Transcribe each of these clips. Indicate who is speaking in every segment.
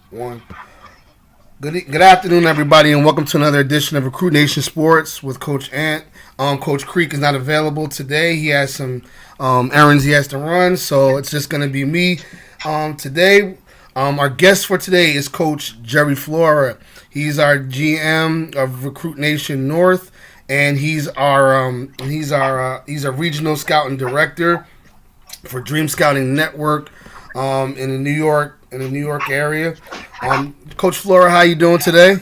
Speaker 1: One. Good afternoon, everybody, and welcome to another edition of RecruitNation Sports with Coach Ant. Coach Creek is not available today. He has some errands he has to run, so it's just going to be me today. Our guest for today is Coach Jerry Flora. He's our GM of RecruitNation North, and he's a regional scouting director for Dream Scouting Network in the New York area. Coach Flora, how you doing today?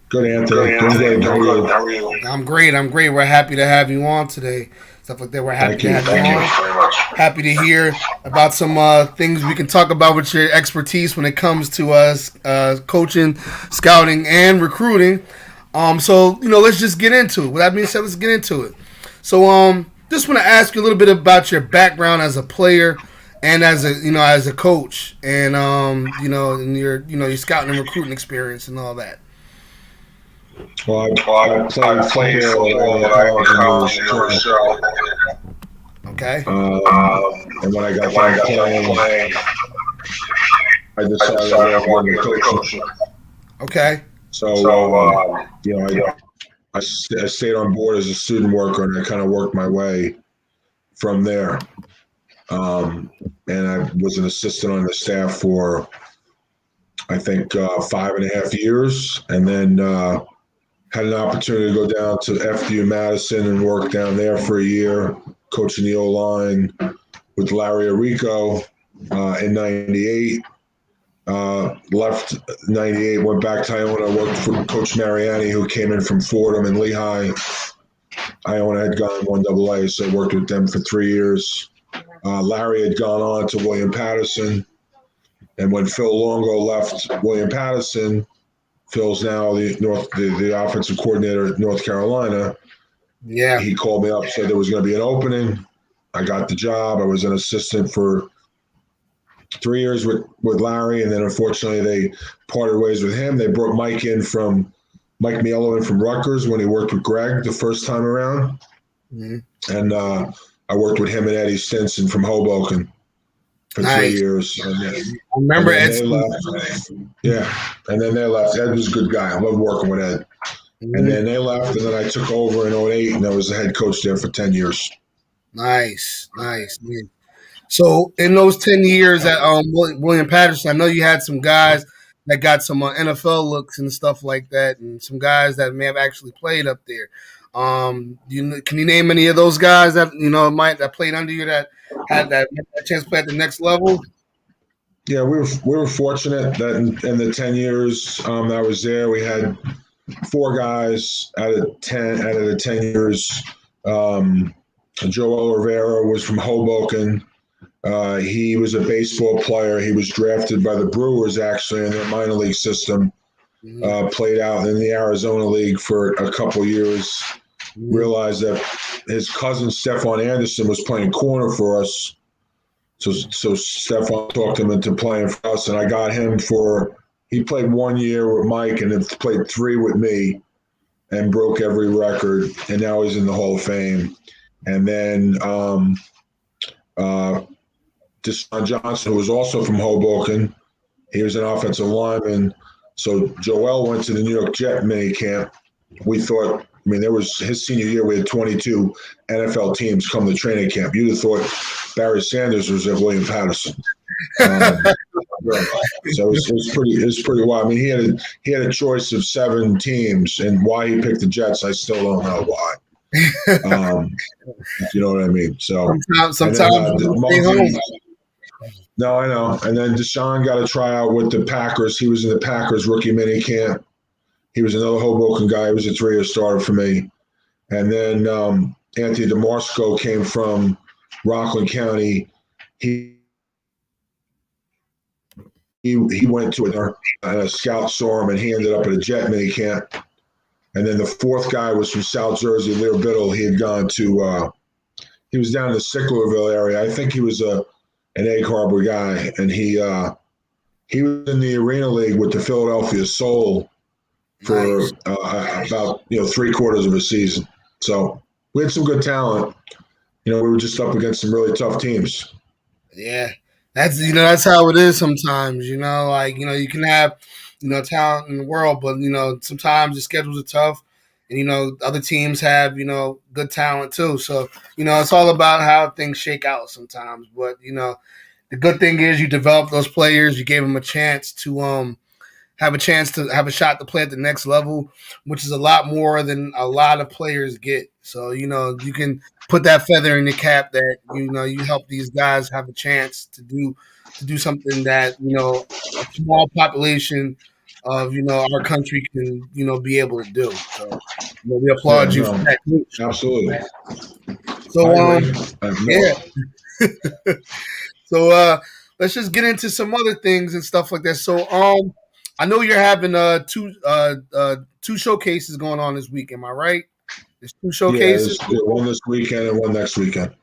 Speaker 2: Good,
Speaker 1: Good,
Speaker 2: Anthony. Doing
Speaker 1: Anthony.
Speaker 2: good. How
Speaker 1: Doing
Speaker 2: are
Speaker 1: good.
Speaker 2: you?
Speaker 1: How are you? I'm great. I'm great. We're happy to have you on today. Stuff like that. We're happy
Speaker 2: Thank
Speaker 1: to
Speaker 2: you.
Speaker 1: have you on.
Speaker 2: Thank
Speaker 1: Very much. Happy to hear about some things we can talk about with your expertise when it comes to us coaching, scouting, and recruiting. Let's just get into it. With that being said, let's get into it. Just want to ask you a little bit about your background as a player and as a coach, and and your scouting and recruiting experience and all that.
Speaker 2: Well, I
Speaker 1: I
Speaker 2: played
Speaker 1: played
Speaker 2: football when I
Speaker 1: football
Speaker 2: was in
Speaker 1: when I was
Speaker 2: college
Speaker 1: in
Speaker 2: in New
Speaker 1: college in New
Speaker 2: Rochelle.
Speaker 1: Rochelle. Okay.
Speaker 2: And when I got
Speaker 1: And when I
Speaker 2: done
Speaker 1: got done
Speaker 2: playing,
Speaker 1: playing,
Speaker 2: I
Speaker 1: I
Speaker 2: decided I
Speaker 1: decided I
Speaker 2: wanted to get
Speaker 1: wanted to
Speaker 2: into
Speaker 1: get into
Speaker 2: coaching.
Speaker 1: coaching. Okay.
Speaker 2: So,
Speaker 1: So,
Speaker 2: you know,
Speaker 1: you know,
Speaker 2: I stayed on board as a student worker and I kind of worked my way from there. And I was an assistant on the staff for, I think, 5.5 years. And then had an opportunity to go down to FDU Madison and work down there for a year, coaching the O line with Larry Arrico in '98. Left '98, went back to Iona, worked for Coach Mariani, who came in from Fordham and Lehigh. Iona had gone 1AA, so I worked with them for 3 years. Larry had gone on to William Patterson, and when Phil Longo left William Patterson, Phil's now the offensive coordinator at North Carolina.
Speaker 1: yeah.
Speaker 2: He called me up, said there was going to be an opening. I got the job. I was an assistant for 3 years with Larry, and then unfortunately they parted ways with him. They brought Mike Miello in from Rutgers when he worked with Greg the first time around,
Speaker 1: Mm-hmm.
Speaker 2: and I worked with him and Eddie Stinson from Hoboken for three
Speaker 1: Nice.
Speaker 2: years,
Speaker 1: I
Speaker 2: and
Speaker 1: remember
Speaker 2: then
Speaker 1: Ed.
Speaker 2: they left. Yeah, and then they left. Ed was a good guy. I love working with Ed. And
Speaker 1: Mm-hmm.
Speaker 2: then they left, and then I took over in '08, and I was the head coach there for 10 years.
Speaker 1: Nice, nice. Yeah. So in those 10 years at William Patterson, I know you had some guys that got some NFL looks and stuff like that, and some guys that may have actually played up there. Can you name any of those guys that that played under you that had that chance to play at the next level?
Speaker 2: Yeah, we were fortunate that in the 10 years I was there, we had four guys out of the 10 years. Um, Joel Rivera was from Hoboken. He was a baseball player. He was drafted by the Brewers actually in their minor league system.
Speaker 1: Mm-hmm.
Speaker 2: Played out in the Arizona League for a couple years.
Speaker 1: Mm-hmm.
Speaker 2: Realized that his cousin Stefan Anderson was playing corner for us. So Stefan talked him into playing for us, and I got him for. He played 1 year with Mike, and then played three with me, and broke every record. And now he's in the Hall of Fame. And then uh, Deshaun Johnson, who was also from Hoboken, he was an offensive lineman. So Joel went to the New York Jet mini camp. We thought, I mean, there was his senior year. We had 22 NFL teams come to training camp. You'd have thought Barry Sanders was at William Patterson. Yeah. So it was pretty wild. I mean, he had a choice of 7 teams, and why he picked the Jets, I still don't know why. You know what I mean? So, and then
Speaker 1: Sometimes you stay home.
Speaker 2: no, I know. And then Deshaun got a tryout with the Packers. He was in the Packers rookie mini camp. He was another Hoboken guy. He was a 3 year starter for me. And then Anthony DeMarsco came from Rockland County. He he went to a scout saw him, and he ended up at a Jet mini camp. And then the fourth guy was from South Jersey, Lear Biddle. He had gone to he was down in the Sicklerville area. I think he was an Egg Harbor guy, and he was in the Arena League with the Philadelphia Soul for
Speaker 1: Nice.
Speaker 2: about 3/4 of a season. So we had some good talent. We were just up against some really tough teams.
Speaker 1: Yeah. That's how it is sometimes. Like you can have talent in the world, but sometimes the schedules are tough, and other teams have good talent too. So it's all about how things shake out sometimes. But the good thing is you develop those players, you gave them a chance to have a shot to play at the next level, which is a lot more than a lot of players get. So you can put that feather in your cap that you help these guys have a chance to do something that a small population of our country can be able to do. So we
Speaker 2: Yeah,
Speaker 1: applaud you for
Speaker 2: no,
Speaker 1: that, coach.
Speaker 2: absolutely. I
Speaker 1: So
Speaker 2: agree.
Speaker 1: yeah.
Speaker 2: No,
Speaker 1: So let's just get into some other things and stuff like that. So I know you're having two showcases going on this week. Am I right? There's two
Speaker 2: yeah,
Speaker 1: showcases.
Speaker 2: there's one this weekend and one next weekend.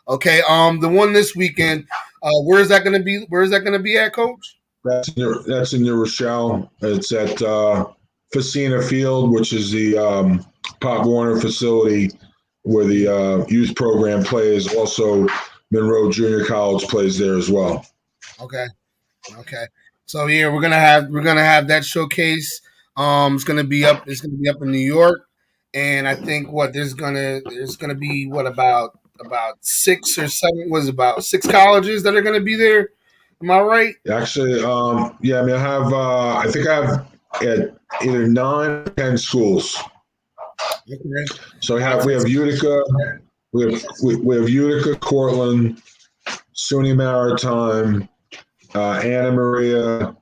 Speaker 1: Okay. The one this weekend. Where is that going to be? Where is that going to be at, Coach?
Speaker 2: That's in New Rochelle. It's at Facina Field, which is the Pop Warner facility where the youth program plays. Also, Monroe Junior College plays there as well.
Speaker 1: Okay. Okay. So yeah, we're gonna have that showcase. It's gonna be up. It's gonna be up in New York, and I think there's gonna be about 6 or 7 was about 6 colleges that are gonna be there. Am I right?
Speaker 2: Actually, yeah, I mean, I think I have either 9 or 10 schools.
Speaker 1: Okay.
Speaker 2: So we have Utica, we have Utica, Cortland, SUNY Maritime, Anna Maria,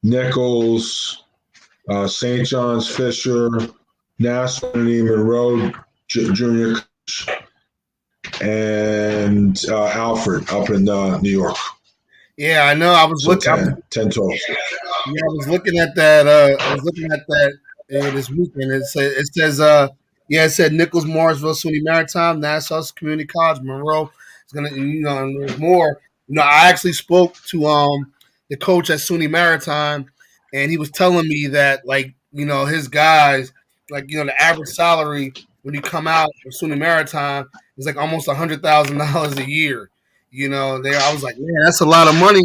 Speaker 2: Nichols, St. John's Fisher, Nassau Monroe Junior, and Alfred up in New York.
Speaker 1: Yeah, I know. I was
Speaker 2: So
Speaker 1: looking. I was
Speaker 2: 10 total.
Speaker 1: Yeah, I was looking at that. I was looking at that this weekend. It says yeah, it said Nichols, Morrisville, SUNY Maritime, Nassau Community College, Monroe. It's gonna and there's more. I actually spoke to the coach at SUNY Maritime, and he was telling me that like his guys like the average salary when you come out of SUNY Maritime is like almost $100,000 a year. There I was like, man, that's a lot of money.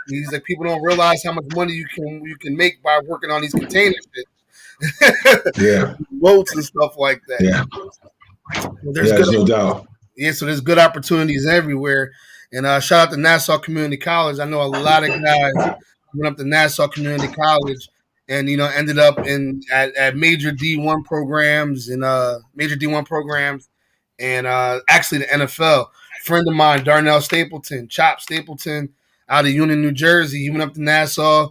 Speaker 1: He's like, people don't realize how much money you can make by working on these container ships,
Speaker 2: Yeah,
Speaker 1: boats and stuff like that.
Speaker 2: yeah,
Speaker 1: So there's
Speaker 2: yeah.
Speaker 1: good,
Speaker 2: There's no doubt.
Speaker 1: yeah. So there's good opportunities everywhere. And shout out to Nassau Community College. I know a lot of guys went up to Nassau Community College and ended up at major D1 programs and actually the NFL. Friend of mine, Darnell Stapleton, Chop Stapleton, out of Union, New Jersey. He went up to Nassau,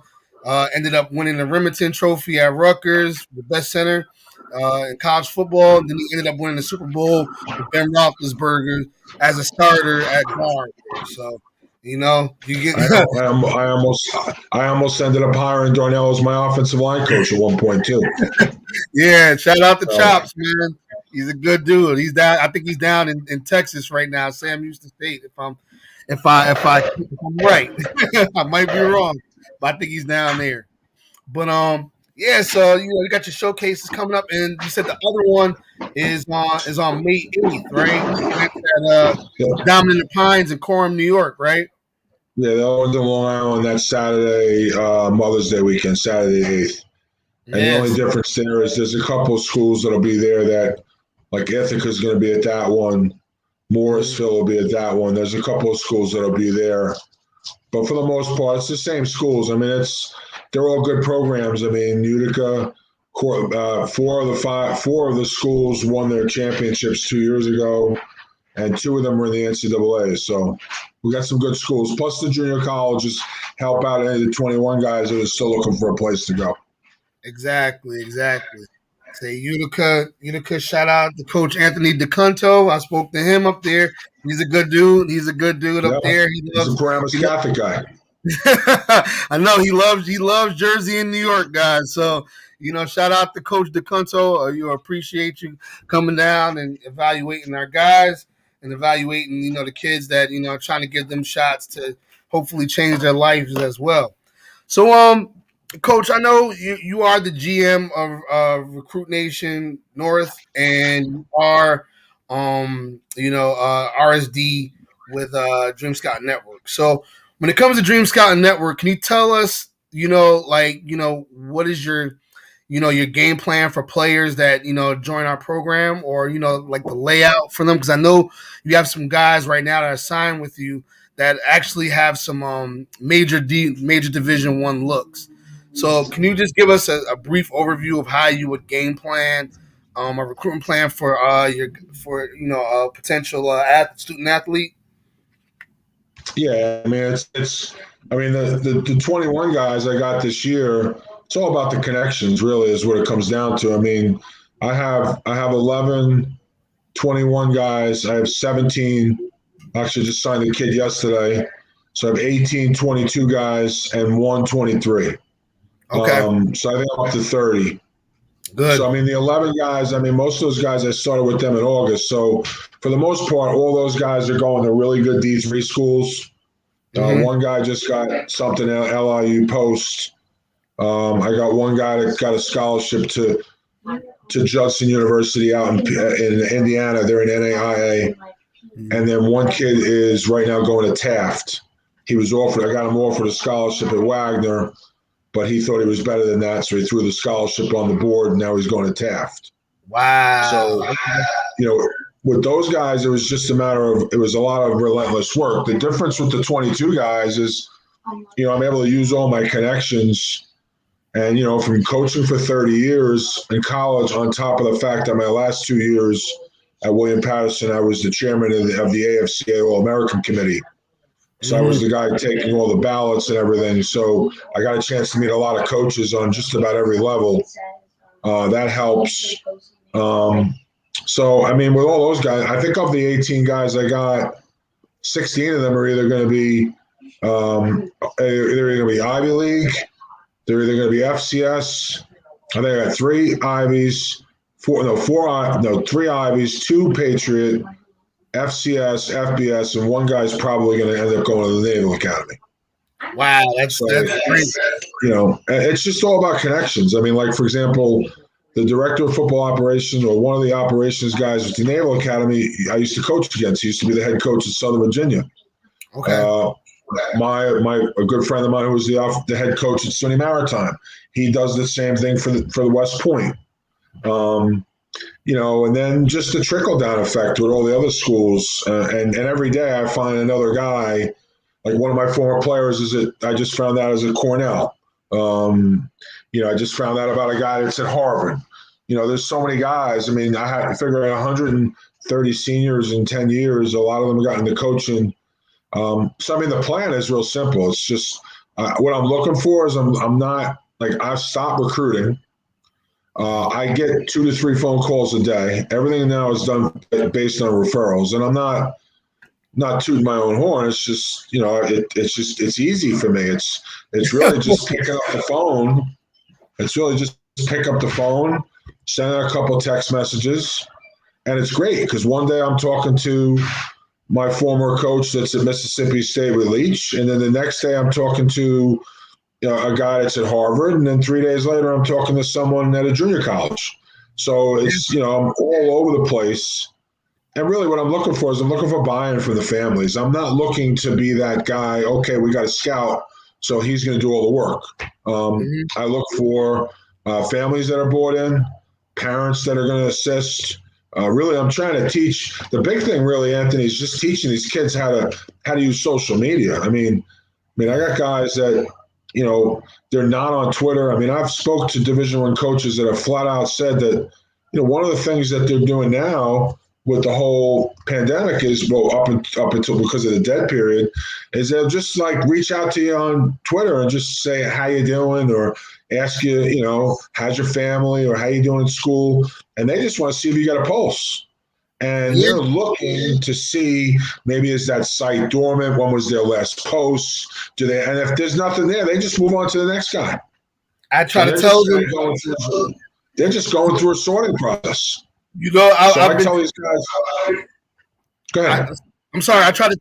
Speaker 1: ended up winning the Remington Trophy at Rutgers, the best center in college football. Then he ended up winning the Super Bowl with Ben Roethlisberger as a starter at guard. So, you get
Speaker 2: I almost ended up hiring Darnell as my offensive line coach at one point too.
Speaker 1: yeah. Shout out to
Speaker 2: So,
Speaker 1: Chops, man. He's a good dude. He's down. I think he's down in Texas right now, Sam Houston State. If I'm right, I might be wrong, but I think he's down there. But yeah. So you got your showcases coming up, and you said the other one is on May 8th, right? And that's at
Speaker 2: yeah,
Speaker 1: Diamond in the Pines in Coram, New York, right?
Speaker 2: yeah, that was in Long Island that Saturday, Mother's Day weekend, Saturday 8th. And the only
Speaker 1: Yes.
Speaker 2: difference there is there's a couple of schools that'll be there that, like Ithaca's going to be at that one, Morrisville will be at that one. There's a couple of schools that'll be there, but for the most part, it's the same schools. I mean, they're all good programs. I mean, Utica, four of the schools won their championships 2 years ago, and two of them were in the NCAA. So we got some good schools. Plus, the junior colleges help out any of the 21 guys that are still looking for a place to go.
Speaker 1: Exactly. Say Utica. Shout out to Coach Anthony DeCunto. I spoke to him up there. He's a good dude. He's a good dude
Speaker 2: Yeah,
Speaker 1: up there. He
Speaker 2: he's a
Speaker 1: loves.
Speaker 2: Paramus
Speaker 1: He
Speaker 2: Catholic guy.
Speaker 1: I know he loves Jersey and New York guys. So shout out to Coach DeCunto. You appreciate you coming down and evaluating our guys and evaluating the kids that are trying to give them shots to hopefully change their lives as well. So Coach, I know you are the GM of RecruitNation North, and you are RSD with Dream Scout Network. So when it comes to Dream Scouting Network, can you tell us, what is your, your game plan for players that, join our program, or, like the layout for them? Because I know you have some guys right now that are signed with you that actually have some major Division One looks. So can you just give us a brief overview of how you would game plan a recruitment plan for a potential student athlete?
Speaker 2: Yeah, I mean it's I mean the 21 guys I got this year, it's all about the connections really is what it comes down to. I mean, I have 11 21 guys. I have 17, actually just signed a kid yesterday. So I have 18 22 guys and one 23.
Speaker 1: Okay,
Speaker 2: So I think I'm up to 30. So
Speaker 1: good.
Speaker 2: I mean the 11 guys, I mean most of those guys I started with them in August. So for the most part, all those guys are going to really good D3 schools.
Speaker 1: Mm-hmm.
Speaker 2: One guy just got something at LIU Post. I got one guy that got a scholarship to Judson University out in Indiana. They're in NAIA. And then one kid is right now going to Taft. He was offered, I got him offered a scholarship at Wagner, but he thought he was better than that. So he threw the scholarship on the board, and now he's going to Taft.
Speaker 1: Wow.
Speaker 2: So, with those guys, it was just a matter of, it was a lot of relentless work. The difference with the 22 guys is, I'm able to use all my connections. And, from coaching for 30 years in college, on top of the fact that my last 2 years at William Patterson, I was the chairman of the AFCA All American Committee. So I was the guy taking all the ballots and everything. So I got a chance to meet a lot of coaches on just about every level. That helps. So, I mean, with all those guys, I think of the 18 guys I got, 16 of them are either going to be Ivy League, they're either going to be FCS. I think I got three Ivies, three Ivies, two Patriot, FCS, FBS, and one guy's probably going to end up going to the Naval Academy.
Speaker 1: Wow, that's great.
Speaker 2: It's just all about connections. I mean, like, for example, the director of football operations, or one of the operations guys with the Naval Academy, I used to coach against. He used to be the head coach at Southern Virginia.
Speaker 1: Okay.
Speaker 2: A good friend of mine who was the head coach at SUNY Maritime, he does the same thing for the West Point. And then just the trickle down effect with all the other schools, and every day I find another guy. Like one of my former players I just found out is at Cornell. I just found out about a guy that's at Harvard. There's so many guys. I mean, I had to figure out 130 seniors in 10 years. A lot of them got into coaching. So, I mean, the plan is real simple. It's just what I'm looking for is I'm not, like, I've stopped recruiting. I get 2 to 3 phone calls a day. Everything now is done based on referrals. And I'm not tooting my own horn. It's just, it's easy for me. It's really just picking up the phone. It's really just pick up the phone, send out a couple text messages. And it's great because one day I'm talking to my former coach that's at Mississippi State with Leach. And then the next day I'm talking to a guy that's at Harvard. And then 3 days later, I'm talking to someone at a junior college. So it's, I'm all over the place. And really what I'm looking for is I'm looking for buy-in from the families. I'm not looking to be that guy, okay, we got a scout, so he's going to do all the work. I look for families that are bought in, parents that are going to assist. Really, I'm trying to teach. The big thing, really, Anthony, is just teaching these kids how to use social media. I mean, I got guys that, they're not on Twitter. I mean, I've spoke to Division I coaches that have flat out said that, one of the things that they're doing now with the whole pandemic is, up until because of the dead period, is they'll just like reach out to you on Twitter and just say how you doing, or ask you, how's your family, or how you doing in school, and they just want to see if you got a pulse. And they're looking to see, maybe is that site dormant? When was their last post? And if there's nothing there, they just move on to the next guy.
Speaker 1: I try to tell them.
Speaker 2: They're just going through a sorting process.
Speaker 1: I
Speaker 2: tell these guys. Go ahead.
Speaker 1: I'm sorry. I try to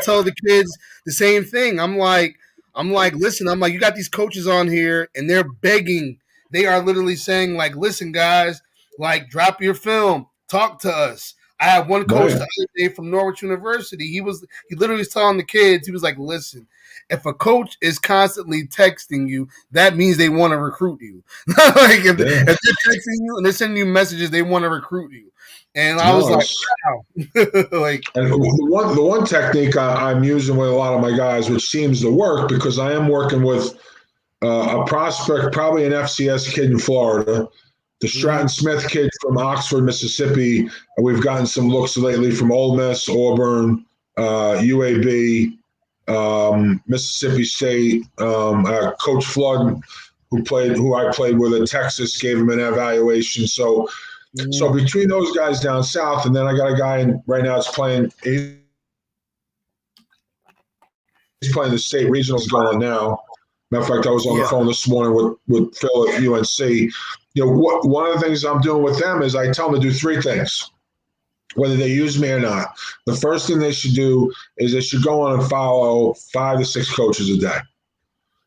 Speaker 1: tell the kids the same thing. I'm like, listen. I'm like, you got these coaches on here, and they're begging. They are literally saying, like, listen, guys, like, drop your film, talk to us. I have one coach the other day from Norwich University. He literally was telling the kids, he was like, listen, if a coach is constantly texting you, that means they want to recruit you. Like if they're texting you and they're sending you messages, they want to recruit you. And I was like, wow. Like,
Speaker 2: and the one technique I'm using with a lot of my guys, which seems to work, because I am working with a prospect, probably an FCS kid in Florida, the Stratton Smith kid from Oxford, Mississippi. We've gotten some looks lately from Ole Miss, Auburn, UAB, Mississippi State. Coach Flood, who I played with at Texas, gave him an evaluation. So between those guys down south, and then I got a guy right now that's playing. He's playing the state regionals going now. Matter of fact, I was on the phone this morning with Phil at UNC. You know, one of the things I'm doing with them is I tell them to do three things, whether they use me or not. The first thing they should do is they should go on and follow 5 to 6 coaches a day.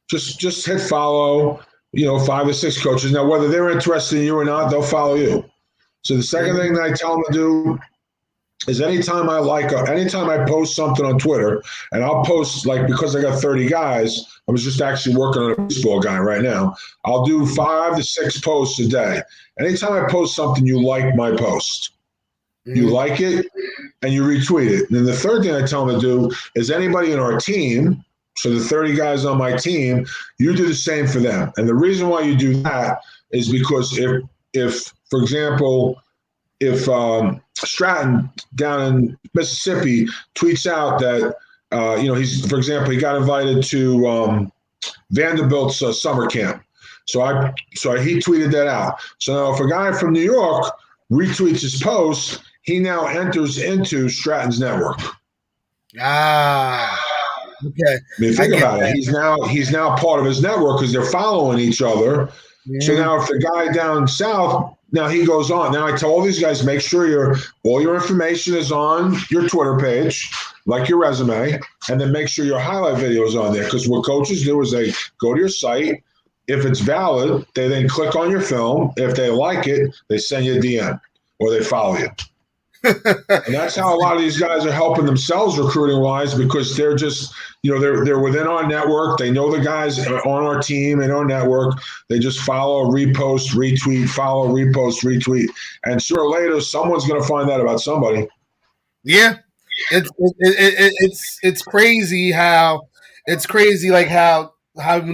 Speaker 2: Just hit follow, 5 to 6 coaches. Now, whether they're interested in you or not, they'll follow you. So the second thing that I tell them to do is anytime I post something on Twitter, and I'll post, like, because I got 30 guys, I was just actually working on a baseball guy right now. I'll do 5 to 6 posts a day. Anytime I post something, you like my post. You like it, and you retweet it. And then the third thing I tell them to do is anybody in our team, so the 30 guys on my team, you do the same for them. And the reason why you do that is because if for example, if Stratton down in Mississippi tweets out that, for example, he got invited to Vanderbilt's summer camp. So he tweeted that out. So now if a guy from New York retweets his post, he now enters into Stratton's network.
Speaker 1: Okay. I
Speaker 2: mean, think about it. He's now part of his network because they're following each other. So now if the guy down south, now he goes on. Now I tell all these guys, make sure all your information is on your Twitter page, like your resume, and then make sure your highlight video is on there. Because what coaches do is they go to your site. If it's valid, they then click on your film. If they like it, they send you a DM or they follow you. And that's how a lot of these guys are helping themselves recruiting wise, because they're just, they're within our network. They know the guys on our team and our network. They just follow, repost, retweet, follow, repost, retweet. And sooner or later, someone's going to find out about somebody.
Speaker 1: Yeah. It's crazy how when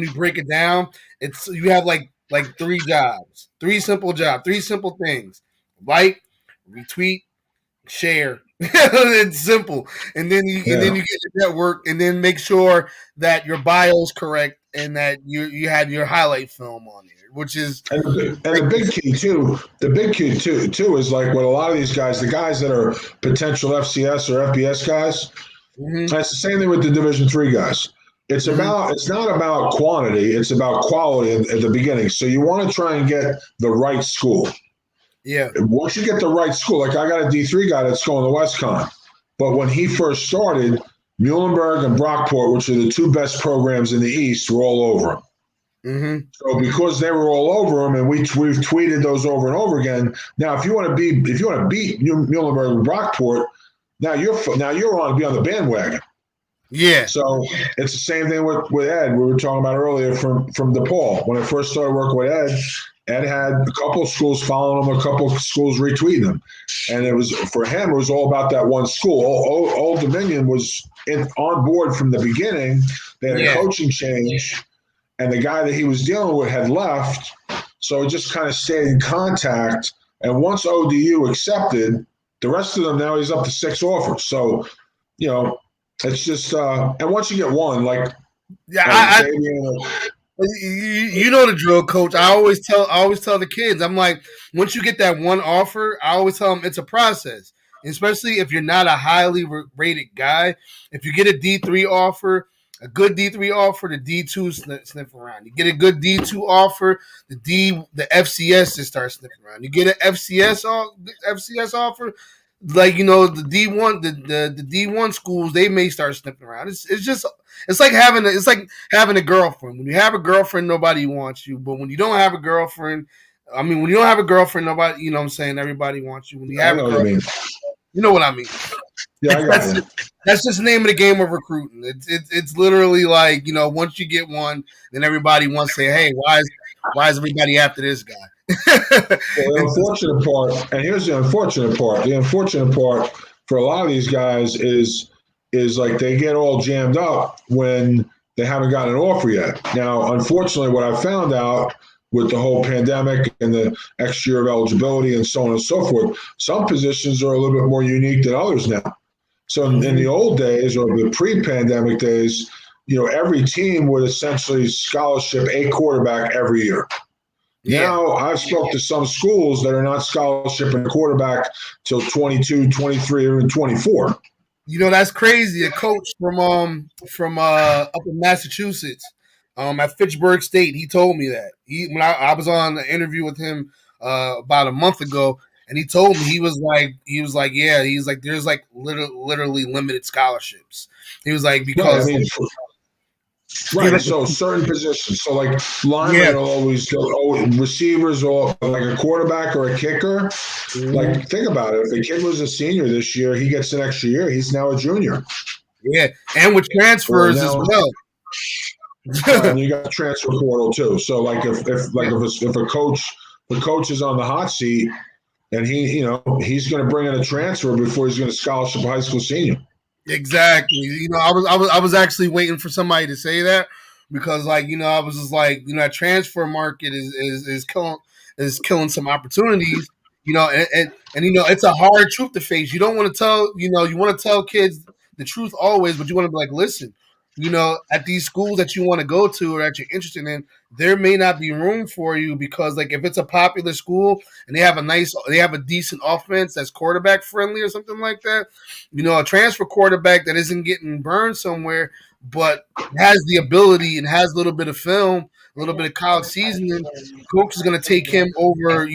Speaker 1: you break it down, you have like 3 jobs, 3 simple jobs, 3 simple things: like, retweet, share. It's simple, and then you get the network, and then make sure that your bio is correct and that you have your highlight film on there, which is
Speaker 2: the big key too. The big key too is like what a lot of these guys, the guys that are potential FCS or FBS guys. That's the same thing with the Division III guys. It's not about quantity, it's about quality at the beginning. So you want to try and get the right school.
Speaker 1: Yeah.
Speaker 2: Once you get the right school, like I got a D3 guy that's going to WestCon, but when he first started, Muhlenberg and Brockport, which are the 2 best programs in the East, were all over him. So because they were all over him, and we've tweeted those over and over again. Now, if you want to beat Muhlenberg and Brockport, now you're on to be on the bandwagon.
Speaker 1: Yeah.
Speaker 2: So it's the same thing with Ed. We were talking about earlier from DePaul. When I first started working with Ed had a couple of schools following him, a couple of schools retweeting him. And it was, for him, it was all about that one school. Old Dominion was on board from the beginning. They had a coaching change, and the guy that he was dealing with had left. So it just kind of stayed in contact. And once ODU accepted, the rest of them, now he's up to 6 offers. So, it's just, and once you get one, like,
Speaker 1: you know the drill, coach. I always tell the kids, I'm like, once you get that one offer, I always tell them it's a process. Especially if you're not a highly rated guy. If you get a D3 offer, a good D3 offer, the D2 sniff around. You get a good D2 offer, the FCS just starts sniffing around. You get an FCS offer, like, the D1, the D1 schools, they may start sniffing around. It's like having a girlfriend. When you have a girlfriend, nobody wants you. But when you don't have a girlfriend, nobody, you know what I'm saying, everybody wants you. When you have a girlfriend, you know what I mean.
Speaker 2: Yeah, I got you.
Speaker 1: That's just the name of the game of recruiting. It's literally like, once you get one, then everybody wants to say, hey, why is everybody after this guy?
Speaker 2: Well, the unfortunate part, and here's the unfortunate part. The unfortunate part for a lot of these guys is like they get all jammed up when they haven't gotten an offer yet. Now, unfortunately, what I found out with the whole pandemic and the extra year of eligibility and so on and so forth, some positions are a little bit more unique than others now. So in the old days or the pre-pandemic days, every team would essentially scholarship a quarterback every year.
Speaker 1: Yeah.
Speaker 2: Now I've spoke to some schools that are not scholarshiping a quarterback till 22, 23, or 24.
Speaker 1: That's crazy. A coach from up in Massachusetts, at Fitchburg State, he told me that. When I was on an interview with him about a month ago, and he told me he was like, yeah, he's like, there's like literally limited scholarships. He was like,
Speaker 2: Right, I
Speaker 1: because
Speaker 2: mean, right. So certain positions. So like linemen will always go, receivers or like a quarterback or a kicker. Like think about it. If the kid was a senior this year, he gets an extra year. He's now a junior.
Speaker 1: Yeah, and with transfers as well.
Speaker 2: And you got transfer portal too. So like if a coach is on the hot seat and he's going to bring in a transfer before he's going to scholarship a high school senior.
Speaker 1: Exactly. I was actually waiting for somebody to say that because I was just like, that transfer market is killing some opportunities. And it's a hard truth to face. You don't want to tell, you want to tell kids the truth always, but you want to be like, listen, at these schools that you want to go to or that you're interested in, there may not be room for you because like if it's a popular school and they have a decent offense that's quarterback friendly or something like that, a transfer quarterback that isn't getting burned somewhere, but has the ability and has a little bit of film, a little bit of college seasoning, coach is going to take him over, a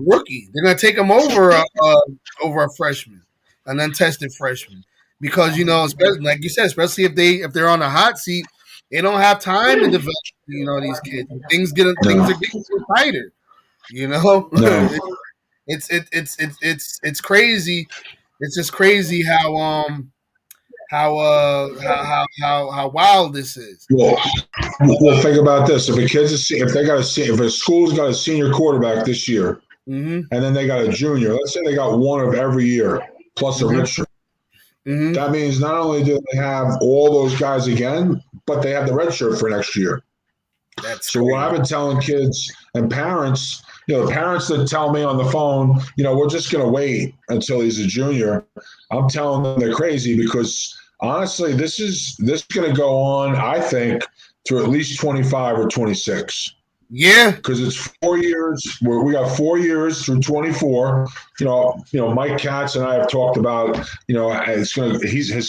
Speaker 1: rookie. They're going to take him over a freshman, an untested freshman, because especially, like you said, especially if they're on a hot seat, they don't have time to develop. These kids, things are getting tighter.
Speaker 2: No.
Speaker 1: It's crazy. It's just crazy how wild this is.
Speaker 2: Well, think about this: if a school's got a senior quarterback this year, and then they got a junior, let's say they got one of every year plus a redshirt. That means not only do they have all those guys again, but they have the redshirt for next year. So what I've been telling kids and parents, parents that tell me on the phone, we're just going to wait until he's a junior. I'm telling them they're crazy because honestly, this is going to go on, I think, through at least 25 or 26.
Speaker 1: Yeah,
Speaker 2: because it's 4 years. We got 4 years through 24. Mike Katz and I have talked about. His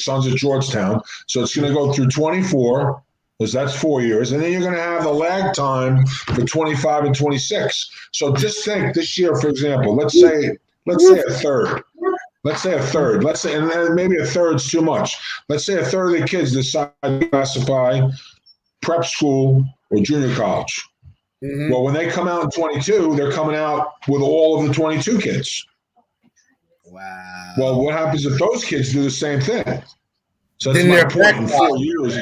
Speaker 2: son's at Georgetown, so it's going to go through 24. Because that's 4 years, and then you're going to have the lag time for 25 and 26. So just think this year, for example, let's say a third. Let's say a third. Let's say, and maybe a third's too much. Let's say a third of the kids decide to classify prep school or junior college. Well, when they come out in 22, they're coming out with all of the 22 kids.
Speaker 1: Wow.
Speaker 2: Well, what happens if those kids do the same thing? So that's my point. In 4 years,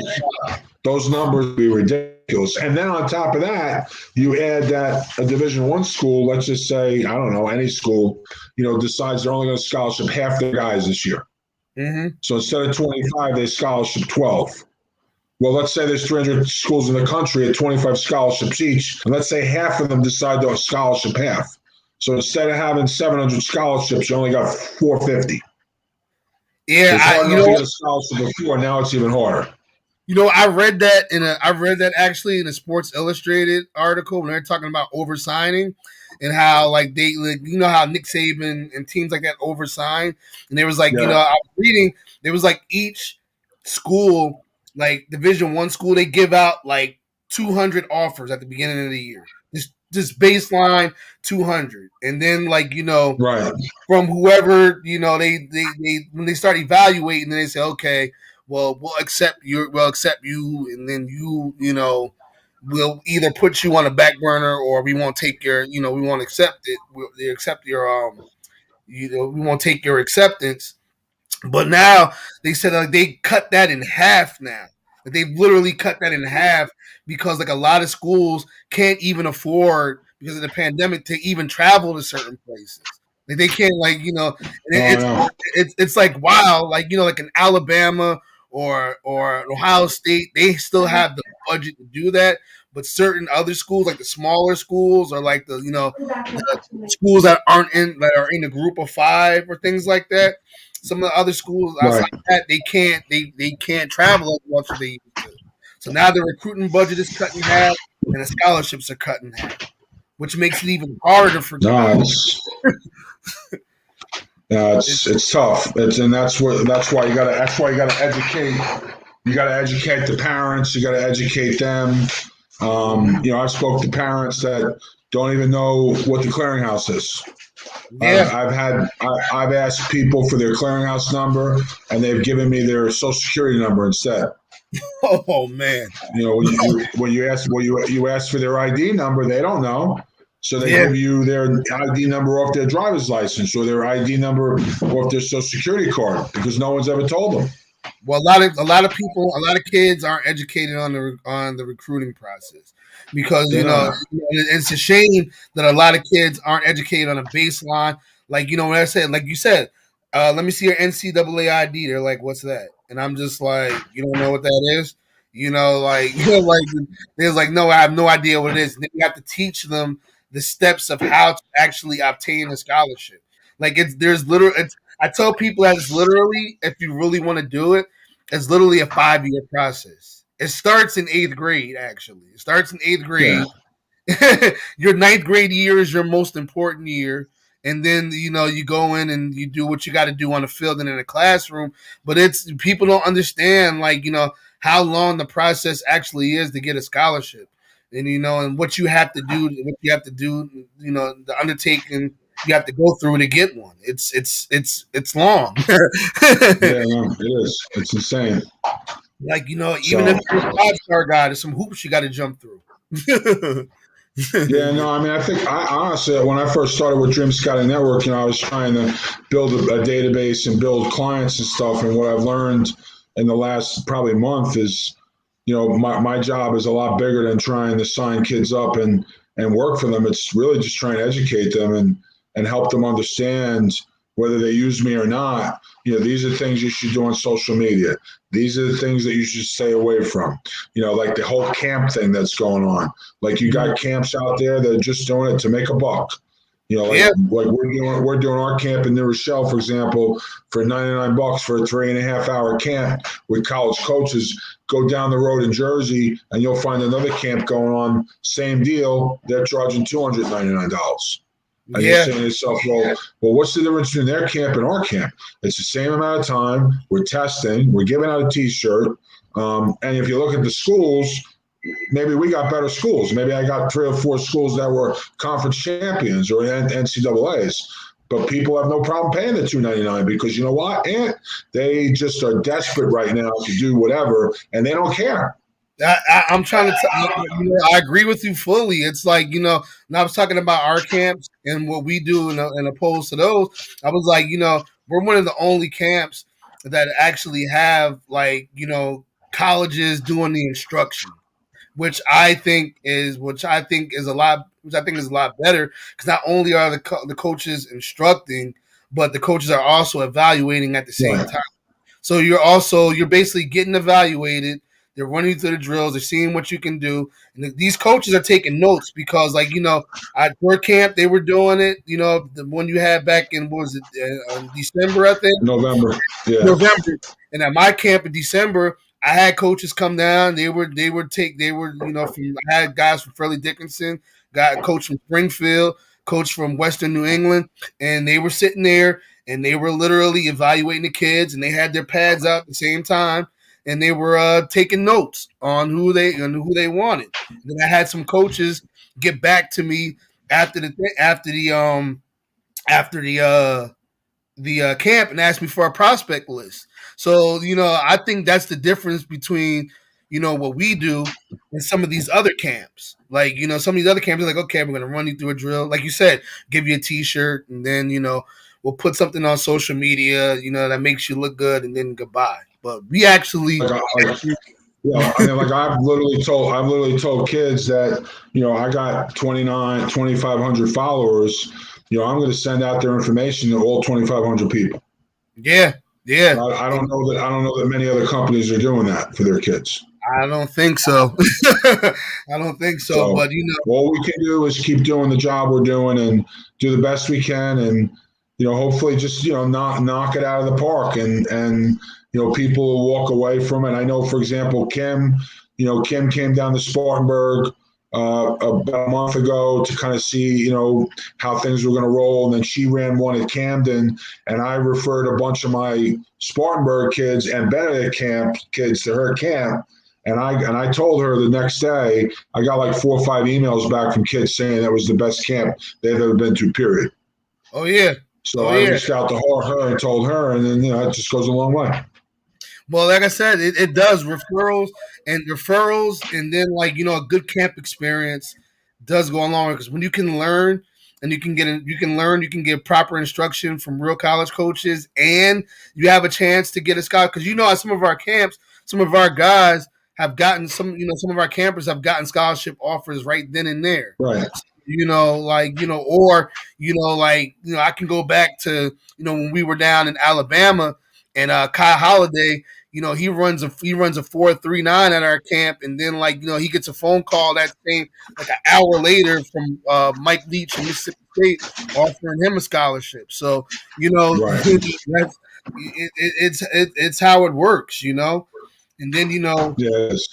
Speaker 2: those numbers would be ridiculous. And then on top of that, you add that a Division I school, let's just say, I don't know, any school, decides they're only going to scholarship half their guys this year. So instead of 25, they scholarship 12. Well, let's say there's 300 schools in the country at 25 scholarships each, and let's say half of them decide to scholarship half. So instead of having 700 scholarships, you only got 450.
Speaker 1: Yeah,
Speaker 2: it's hard enough to get a scholarship before. Now it's even harder.
Speaker 1: I read that actually in a Sports Illustrated article when they're talking about oversigning and how how Nick Saban and teams like that oversign, and there was like I was reading there was like each school, like Division I school, they give out like 200 offers at the beginning of the year. Just baseline 200, and then
Speaker 2: right
Speaker 1: from whoever they when they start evaluating, then they say, okay, well we'll accept you, and then we'll either put you on a back burner or we won't take your we won't accept it. We'll accept we won't take your acceptance. But now they said like they cut that in half now. Like they've literally cut that in half because like a lot of schools can't even afford because of the pandemic to even travel to certain places. Like they can't and
Speaker 2: Oh no.
Speaker 1: it's like wow, like like in Alabama or Ohio State, they still have the budget to do that. But certain other schools, like the smaller schools or like the schools that are in a group of five or things like that, some of the other schools outside
Speaker 2: Right.
Speaker 1: that they can't travel as much as they used to. So now the recruiting budget is cut in half and the scholarships are cut in half, which makes it even harder for
Speaker 2: No,
Speaker 1: guys. It,
Speaker 2: it's tough. And that's why you gotta educate. You gotta educate the parents. You gotta educate them. I've spoke to parents that don't even know what the clearinghouse is.
Speaker 1: yeah.
Speaker 2: I've asked people for their clearinghouse number, and they've given me their social security number instead.
Speaker 1: Oh man.
Speaker 2: You ask for their ID number, they don't know, so they
Speaker 1: Yeah.
Speaker 2: give you their ID number off their driver's license or their ID number off their social security card because no one's ever told them.
Speaker 1: Well, a lot of people, a lot of kids aren't educated on the recruiting process because
Speaker 2: They're not.
Speaker 1: it's a shame that a lot of kids aren't educated on a baseline. Like when I said, like you said, let me see your NCAA ID. They're like, "What's that?" And I'm just like, "You don't know what that is?" Like there's like, "No, I have no idea what it is." And then you have to teach them the steps of how to actually obtain a scholarship. Like I tell people that it's literally, if you really want to do it, it's literally a 5-year process. It starts in eighth grade, actually. It starts in eighth
Speaker 2: Yeah.
Speaker 1: grade. Your ninth grade year is your most important year. And then, you go in and you do what you got to do on the field and in the classroom. But it's people don't understand, like, how long the process actually is to get a scholarship. And what you have to do, the undertaking you have to go through to get one. It's long.
Speaker 2: Yeah, no, it is. It's insane.
Speaker 1: Like, even if
Speaker 2: So,
Speaker 1: you're a 5-star guy, there's some hoops you got to jump through.
Speaker 2: yeah, no, I mean, I honestly, when I first started with Dream Scouting Network, I was trying to build a database and build clients and stuff. And what I've learned in the last probably month is, my job is a lot bigger than trying to sign kids up and work for them. It's really just trying to educate them and help them understand whether they use me or not. These are things you should do on social media. These are the things that you should stay away from. Like the whole camp thing that's going on. Like you got camps out there that are just doing it to make a buck.
Speaker 1: Yeah,
Speaker 2: Like we're doing our camp in New Rochelle, for example, for $99 for a 3.5 hour camp with college coaches. Go down the road in Jersey, and you'll find another camp going on. Same deal. They're charging $299. And you're
Speaker 1: yeah,
Speaker 2: saying to yourself, well, what's the difference between their camp and our camp? It's the same amount of time. We're testing. We're giving out a T-shirt. And if you look at the schools, maybe we got better schools. Maybe I got 3 or 4 schools that were conference champions or NCAAs. But people have no problem paying the $299 because you know what, Ant? They just are desperate right now to do whatever, and they don't care.
Speaker 1: I'm trying to. I agree with you fully. It's like and I was talking about our camps and what we do, and opposed to those. I was like, we're one of the only camps that actually have like colleges doing the instruction, which I think is a lot better because not only are the coaches instructing, but the coaches are also evaluating at the same
Speaker 2: Right.
Speaker 1: time. So you're basically getting evaluated. They're running through the drills. They're seeing what you can do, and these coaches are taking notes because, like at work camp they were doing it. The one you had back in what was it December, I think.
Speaker 2: November. Yeah.
Speaker 1: November, and at my camp in December, I had coaches come down. They were from I had guys from Fairleigh Dickinson, got a coach from Springfield, coach from Western New England, and they were sitting there and they were literally evaluating the kids, and they had their pads out at the same time, and they were taking notes on who they wanted. And then I had some coaches get back to me after the camp and asked me for a prospect list. So, I think that's the difference between, what we do and some of these other camps. Like, some of these other camps are like, okay, we're going to run you through a drill. Like you said, give you a T-shirt, and then, we'll put something on social media, that makes you look good, and then goodbye. But we actually,
Speaker 2: I mean, like I've literally told kids that, I got 2,500 followers. I'm going to send out their information to all 2,500 people.
Speaker 1: yeah.
Speaker 2: I don't know that many other companies are doing that for their kids.
Speaker 1: I don't think so. I don't think so. But
Speaker 2: all we can do is keep doing the job we're doing and do the best we can, and hopefully just knock it out of the park, and people will walk away from it. I know, for example, Kim came down to Spartanburg about a month ago to kind of see how things were going to roll, and then she ran one at Camden, and I referred a bunch of my Spartanburg kids and Benedict camp kids to her camp. And I told her the next day, I got like 4 or 5 emails back from kids saying that was the best camp they've ever been to, period.
Speaker 1: Oh, yeah.
Speaker 2: So I reached out to her and told her, and then, it just goes a long way.
Speaker 1: Well, like I said, it does referrals, and then a good camp experience does go along, because when you can learn and you can get proper instruction from real college coaches, and you have a chance to get a scholarship. Because at some of our camps, some of our guys have gotten some of our campers have gotten scholarship offers right then and there.
Speaker 2: Right.
Speaker 1: I can go back to when we were down in Alabama, and Kai Holiday, he runs a 4.39 at our camp, and then he gets a phone call that same an hour later from Mike Leach in Mississippi State offering him a scholarship. So
Speaker 2: right.
Speaker 1: it's how it works, and then
Speaker 2: yes.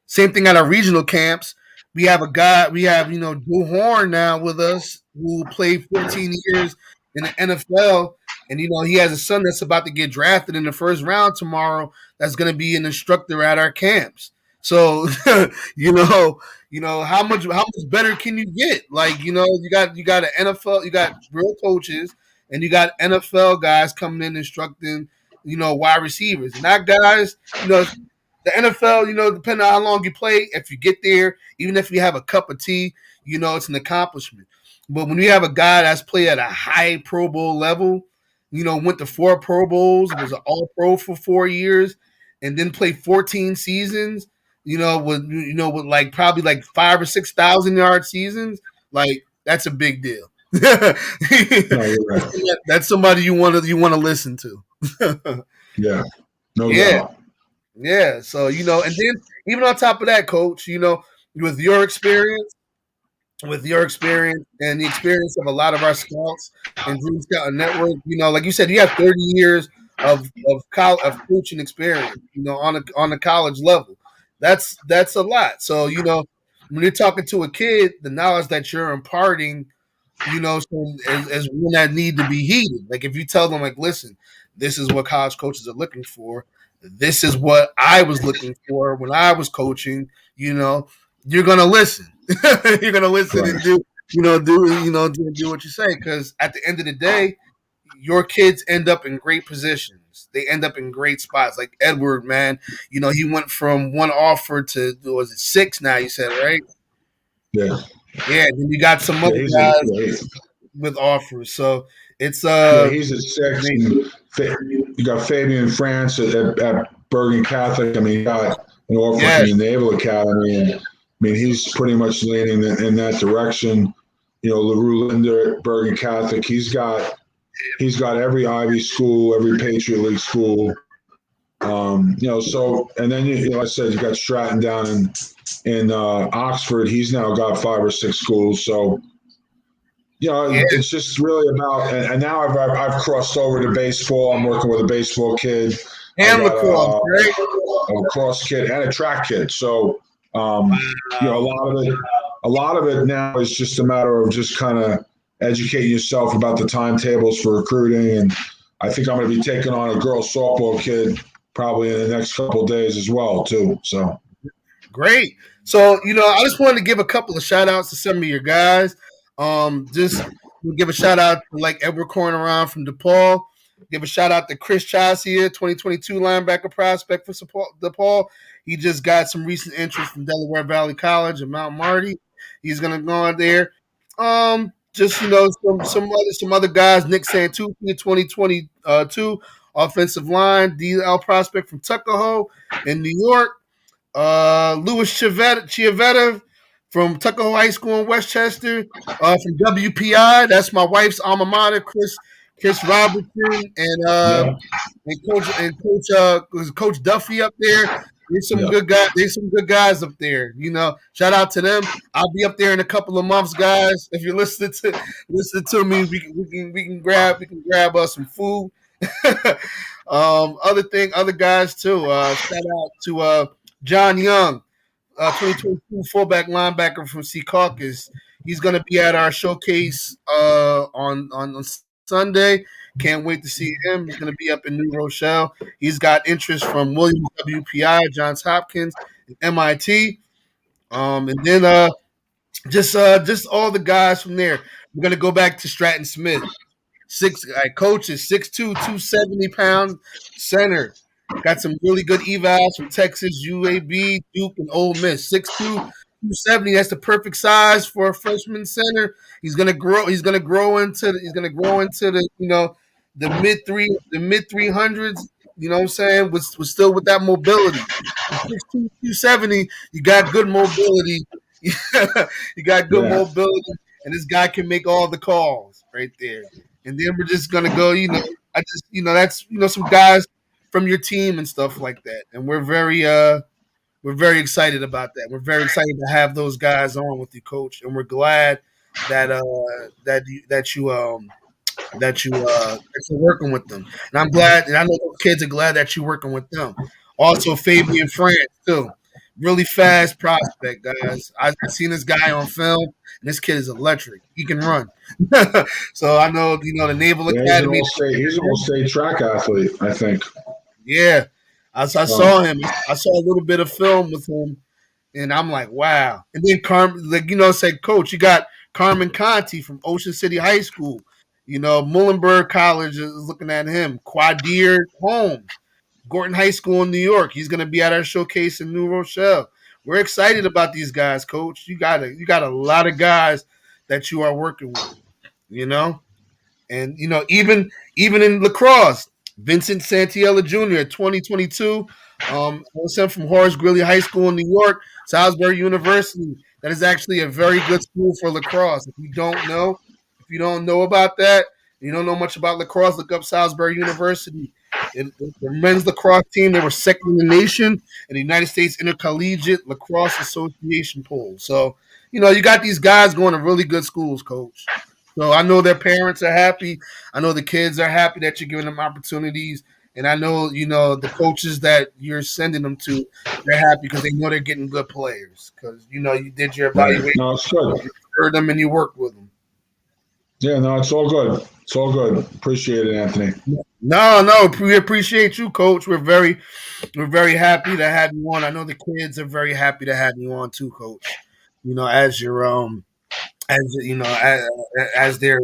Speaker 1: Same thing at our regional camps. We have Drew Horn now with us, who played 14 years in the NFL. And, he has a son that's about to get drafted in the first round tomorrow that's going to be an instructor at our camps. So, how much better can you get? You got an NFL, you got real coaches, and you got NFL guys coming in instructing, wide receivers. And that guys, the NFL, depending on how long you play, if you get there, even if you have a cup of tea, it's an accomplishment. But when you have a guy that's played at a high Pro Bowl level, went to 4 Pro Bowls, was an All-Pro for 4 years, and then played 14 seasons, with probably 5,000 or 6,000 yard seasons, that's a big deal.
Speaker 2: No, you're right.
Speaker 1: That's somebody you want to listen to.
Speaker 2: Yeah, no doubt.
Speaker 1: Yeah, so and then even on top of that, Coach, with your experience and the experience of a lot of our scouts and Dream Scout Network, like you said, you have 30 years of coaching experience, on the college level. That's a lot. So when you're talking to a kid, the knowledge that you're imparting, is one that need to be heeded. Like if you tell them, listen, this is what college coaches are looking for. This is what I was looking for when I was coaching. You're gonna listen. You're gonna listen and do what you say. Because at the end of the day, your kids end up in great positions. They end up in great spots. Like Edward, man, he went from 1 offer to 6 now. You said, right?
Speaker 2: Yeah.
Speaker 1: Yeah. Then you got some other guys with offers. So it's
Speaker 2: he's at 6. You got Fabian France at Bergen Catholic. I mean, he got an offer from the Naval Academy, and I mean, he's pretty much leaning in that direction. LaRue Linder at Bergen Catholic. He's got every Ivy school, every Patriot League school. So, and then like I said, you got Stratton down in Oxford. He's now got 5 or 6 schools. So, it's just really about, and now I've crossed over to baseball. I'm working with a baseball kid,
Speaker 1: and lacrosse, right?
Speaker 2: A lacrosse kid and a track kid. So, a lot of it now is just a matter of just kind of educating yourself about the timetables for recruiting. And I think I'm going to be taking on a girls softball kid probably in the next couple of days as well, too. So
Speaker 1: great. So, I just wanted to give a couple of shout outs to some of your guys. Just give a shout out to Edward Cornaron from DePaul. Give a shout out to Chris Chasia, 2022 linebacker prospect for DePaul. He just got some recent interest from Delaware Valley College and Mount Marty. He's gonna go on there. just some other guys. Nick Santucci, 2022 offensive line, DL prospect from Tuckahoe in New York. Louis Chiavetta from Tuckahoe High School in Westchester. From WPI, that's my wife's alma mater. Chris Robertson
Speaker 2: Yeah,
Speaker 1: and Coach Duffy up there. There's some
Speaker 2: yeah,
Speaker 1: good guys. There's some good guys up there. Shout out to them. I'll be up there in a couple of months, guys. If you're listening to me, we can grab us some food. Other guys too. Shout out to John Young, 2022 fullback linebacker from Secaucus. He's going to be at our showcase on Sunday. Can't wait to see him. He's going to be up in New Rochelle. He's got interest from Williams WPI, Johns Hopkins, and MIT. And then just all the guys from there. We're going to go back to Stratton Smith. Coach is 6'2", 270-pound center. Got some really good evals from Texas, UAB, Duke, and Ole Miss. 6'2", 270. That's the perfect size for a freshman center. He's gonna grow. The mid 300s. You know what I'm saying? Was still with that mobility. 6'2", 270. You got good mobility. You got good
Speaker 2: yeah.
Speaker 1: mobility, and this guy can make all the calls right there. And then we're just gonna go. That's some guys from your team and stuff like that. And we're very excited about that. We're very excited to have those guys on with you, Coach. And we're glad that you're working with them. And I'm glad, and I know those kids are glad that you're working with them. Also, Fabian France too. Really fast prospect, guys. I've seen this guy on film, and this kid is electric. He can run. So I know, the Naval
Speaker 2: Yeah,
Speaker 1: Academy.
Speaker 2: He's an all-state track athlete, I think.
Speaker 1: Yeah, I saw him. I saw a little bit of film with him, and I'm like, wow. And then said, Coach, you got Carmen Conti from Ocean City High School. Muhlenberg College is looking at him. Quadir Holmes, Gorton High School in New York. He's going to be at our showcase in New Rochelle. We're excited about these guys, Coach. You got a lot of guys that you are working with. And even in lacrosse, Vincent Santiella Jr. 2022. Was sent from Horace Greeley High School in New York, Salisbury University. That is actually a very good school for lacrosse. If you don't know about that, you don't know much about lacrosse, look up Salisbury University. The men's lacrosse team, they were second in the nation in the United States Intercollegiate Lacrosse Association poll. So, you got these guys going to really good schools, Coach. So I know their parents are happy. I know the kids are happy that you're giving them opportunities. And I know, the coaches that you're sending them to, they're happy because they know they're getting good players. Because, you did your evaluation.
Speaker 2: Right. No, it's good.
Speaker 1: You heard them and you worked with them.
Speaker 2: Yeah, no, it's all good. It's all good. Appreciate it, Anthony.
Speaker 1: No, we appreciate you, Coach. We're very happy to have you on. I know the kids are very happy to have you on too, Coach. As your as their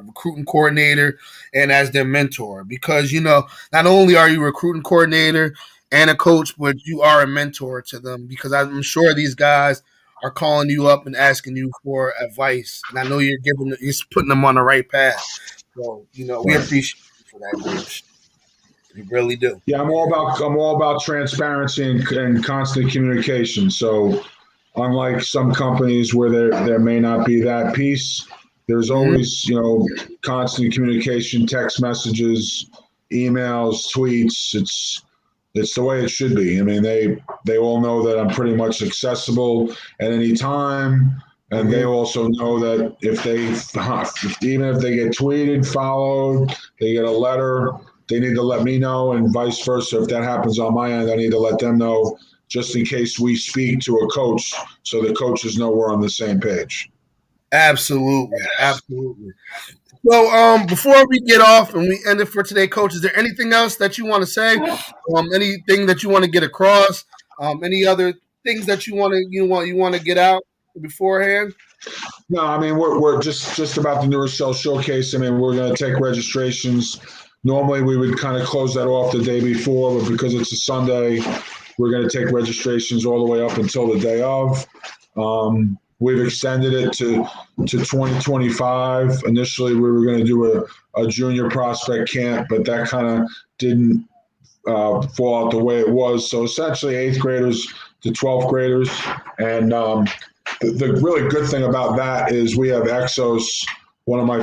Speaker 1: recruiting coordinator and as their mentor, because not only are you a recruiting coordinator and a coach, but you are a mentor to them, because I'm sure these guys are calling you up and asking you for advice, and I know you're putting them on the right path. So we appreciate you for that, Coach. We really do.
Speaker 2: Yeah, I'm all about transparency and constant communication. So unlike some companies where there may not be that piece, there's always, constant communication, text messages, emails, tweets. It's the way it should be. I mean, they all know that I'm pretty much accessible at any time, and they also know that even if they get tweeted, followed, they get a letter, they need to let me know, and vice versa. If that happens on my end, I need to let them know, just in case we speak to a coach, so the coaches know we're on the same page.
Speaker 1: Absolutely. So before we get off and we end it for today, Coach, is there anything else that you want to say? Anything that you want to get across? Any other things that you want to get out beforehand?
Speaker 2: No, I mean, we're just about the New Rochelle Showcase. I mean, we're going to take registrations. Normally, we would kind of close that off the day before, but because it's a Sunday, we're going to take registrations all the way up until the day of. We've extended it to 2025. Initially, we were going to do a junior prospect camp, but that kind of didn't fall out the way it was. So essentially, eighth graders to 12th graders. And the really good thing about that is we have Exos. One of my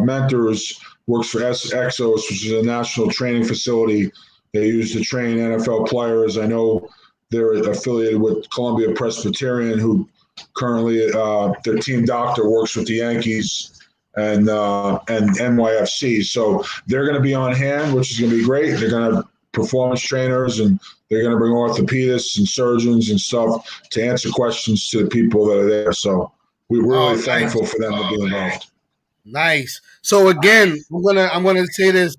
Speaker 2: mentors works for Exos, which is a national training facility they use to train NFL players. I know they're affiliated with Columbia Presbyterian, who currently their team doctor works with the Yankees and NYFC. So they're going to be on hand, which is going to be great. They're going to have performance trainers, and they're going to bring orthopedists and surgeons and stuff to answer questions to the people that are there. So we're really thankful for them to be involved.
Speaker 1: Nice. So again, I'm gonna say this: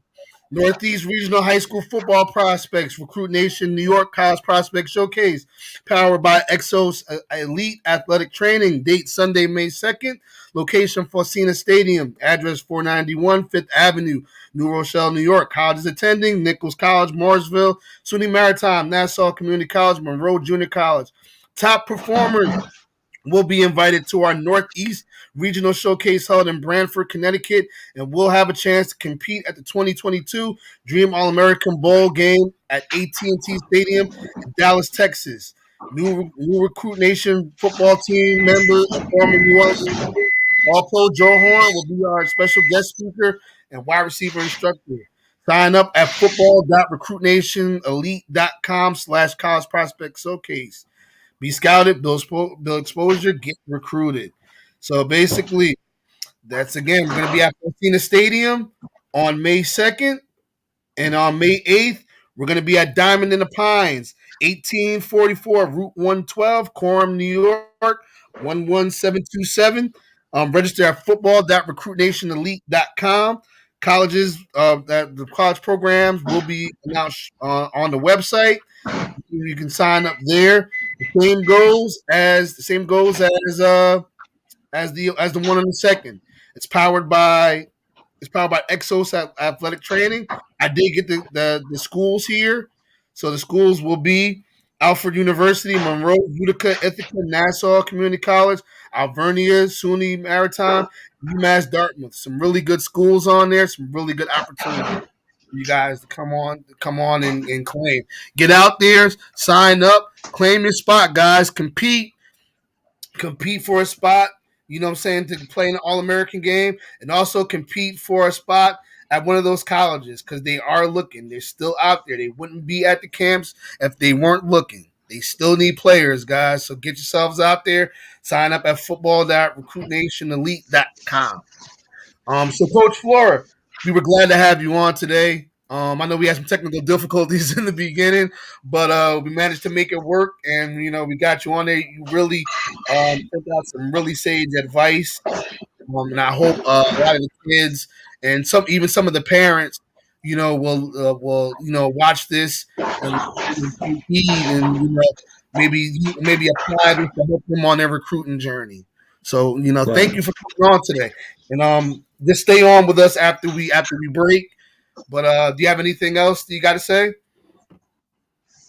Speaker 1: Northeast Regional High School Football Prospects, RecruitNation, New York College Prospect Showcase, powered by Exos Elite Athletic Training. Date Sunday, May 2nd. Location Fawcena Stadium. Address 491 5th Avenue, New Rochelle, New York. Colleges attending: Nichols College, Mooresville, SUNY Maritime, Nassau Community College, Monroe Junior College. Top performers will be invited to our Northeast Regional Showcase held in Branford, Connecticut, and will have a chance to compete at the 2022 Dream All-American Bowl game at AT&T Stadium in Dallas, Texas. New RecruitNation football team member and former New Orleans All-Pro Joe Horn will be our special guest speaker and wide receiver instructor. Sign up at football.recruitnationelite.com/college prospect showcase. Be scouted, build exposure, get recruited. So basically, that's again, we're going to be at Fawcena Stadium on May 2nd. And on May 8th, we're going to be at Diamond in the Pines, 1844 Route 112, Coram, New York, 11727. Register at football.recruitnationelite.com. Colleges, that the college programs will be announced on the website. You can sign up there. The same goes as the one on the second. It's powered by Exos Athletic Training. I did get the schools here, so the schools will be Alfred University, Monroe, Utica, Ithaca, Nassau Community College, Alvernia, SUNY Maritime, UMass Dartmouth. Some really good schools on there. Some really good opportunities for you guys to come on and claim. Get out there, sign up, claim your spot, guys. Compete for a spot, you know what I'm saying, to play in an All-American game, and also compete for a spot at one of those colleges, because they are looking. They're still out there. They wouldn't be at the camps if they weren't looking. They still need players, guys. So get yourselves out there. Sign up at football.recruitnationelite.com. So Coach Flora, we were glad to have you on today. I know we had some technical difficulties in the beginning, but we managed to make it work, and we got you on there. You really sent out some really sage advice, and I hope a lot of the kids and some of the parents, will watch this and heed, and maybe apply this to help them on their recruiting journey. So thank you for coming on today, and just stay on with us after we break. But do you have anything else that you got to say?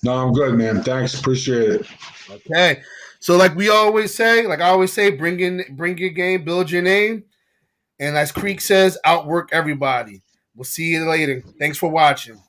Speaker 2: No, I'm good, man. Thanks. Appreciate it.
Speaker 1: Okay. So like I always say, bring your game, build your name. And as Creek says, outwork everybody. We'll see you later. Thanks for watching.